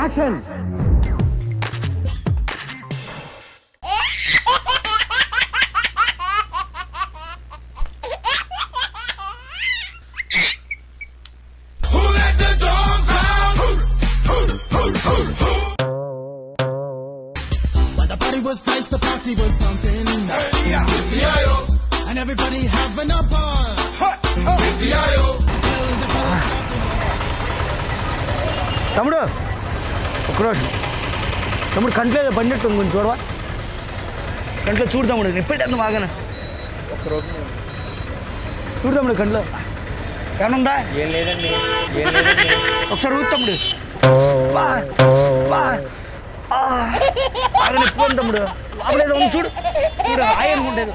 Action. The party was nice, the party was pumping. And everybody having a ball. తమ్ముడు ఒక్క రోజు తమ్ముడు కంట్లో బండిట్టు కొంచెం చూడవా, కంట్లో చూడు తమ్ముడు, నిప్పెట్టేద్దాం బాగానే. ఒక్క రోజు చూడు తమ్ముడు, కంట్లో ఏమనుందా? ఏం లేదండి, ఏం లేదండి. ఒకసారి ఊరు తమ్ముడు, బాగా నిప్పుకోండి తమ్ముడు, లోపలేదు ఉంది చూడు, చూడు హాయ్ అనుకుంటేది.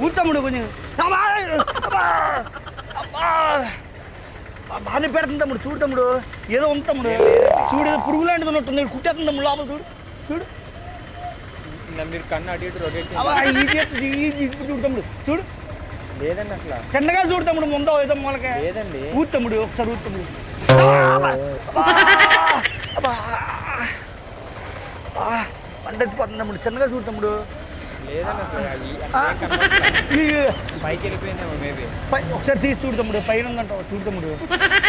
ఊరు తమ్ముడు కొంచెం బాగానే పెడుతుంది తమ్ముడు, చూడు తమ్ముడు, ఏదో ఉంది తమ్ముడు, చూడు ఏదో పురుగు లాంటిది ఉన్నట్టుంది, కుట్టేస్తుంది తమ్ముడు లోపల, చూడు చూడు మీరు కన్ను అటు ఇటు రొటేట్ చూడు తమ్ముడు, చూడు లేదండి అసలు కన్నగా చూడు తమ్ముడు, ముందో ఏదో మూలకే లేదండి. ఊరు తమ్ముడు, ఒకసారి ఊరు తమ్ముడు, పండెత్తిపోతుంది తమ్ముడు, చిన్నగా చూడు తమ్ముడు. పైకి వెళ్ళిపోయిందేమో మేబీ. ఒకసారి తీసి చూడు తమ్ముడు, పైన ఉందంటావు చూడు తమ్ముడు,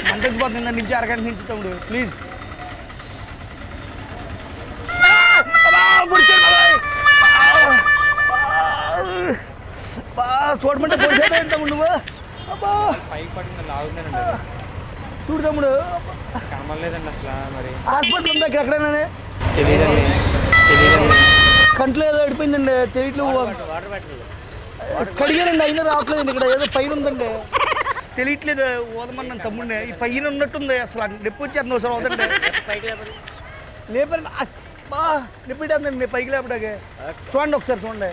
మంటెత్తిపోతుంది నుంచి అరగంట నుంచి తమ్ముడు, ప్లీజ్. చూడమంటే పొడిసేదా తమ్ముడు నువ్వు, పైకి పడింది లాగుతుందండి, చూడు తమ్ముడు. కనమలేదండి అసలు. మరి హాస్పిటల్ ఉందా ఇక్కడ ఎక్కడైనా? తెలియదండి, తెలియదండి. కంట్లో ఏదో అడిపోయిందండి, తెలియట్లేదు. వాటర్ బ్యాటరీ కడిగానండి, అయినా రావట్లేదండి, ఇక్కడ ఏదో పైన ఉందండి, తెలియట్లేదు. ఓదమన్నాను తమ్ముడిని, ఈ పైన ఉన్నట్టుంది, అసలు నొప్పి వచ్చేస్తుంది ఒకసారి వదండి. పైకి లేపండి, నొప్పి పెట్టేస్తుందండి పైకి లేపడాకే. చూడండి ఒకసారి చూడండి,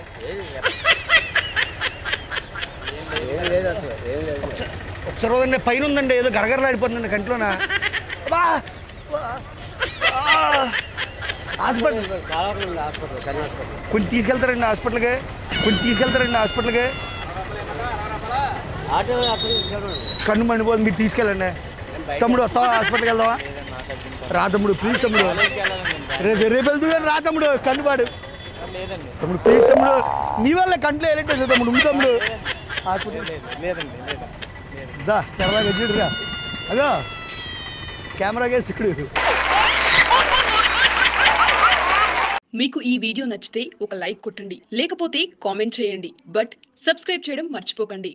ఒకసారి వదండి, పైన ఉందండి, ఏదో గరగరలాడిపోతుందండి కంట్లోనా. హాస్పిటల్ కొంచెం తీసుకెళ్తారండి హాస్పిటల్కి, కొంచెం తీసుకెళ్తారండి హాస్పిటల్కి. కన్ను మండిపోతుంది, మీరు తీసుకెళ్ళండి తమ్ముడు. వస్తావా హాస్పిటల్కి వెళ్దామా? రా తమ్ముడు ప్లీజ్ తమ్ముడు, రేపు వెళ్తూ కానీ రా తమ్ముడు, కన్నుపాడు తమ్ముడు ప్లీజ్ తమ్ముడు, నీ వల్ల కంట్లో వెళ్ళట్లేదు తమ్ముడు, ఉంది తమ్ముడు హాస్పిటల్ దా సరదాగా చూడురా, అదో కెమెరా కేసు ఇక్కడ. మీకు ఈ వీడియో నచ్చితే ఒక లైక్ కొట్టండి, లేకపోతే కామెంట్ చేయండి, బట్ సబ్స్క్రైబ్ చేయడం మర్చిపోకండి.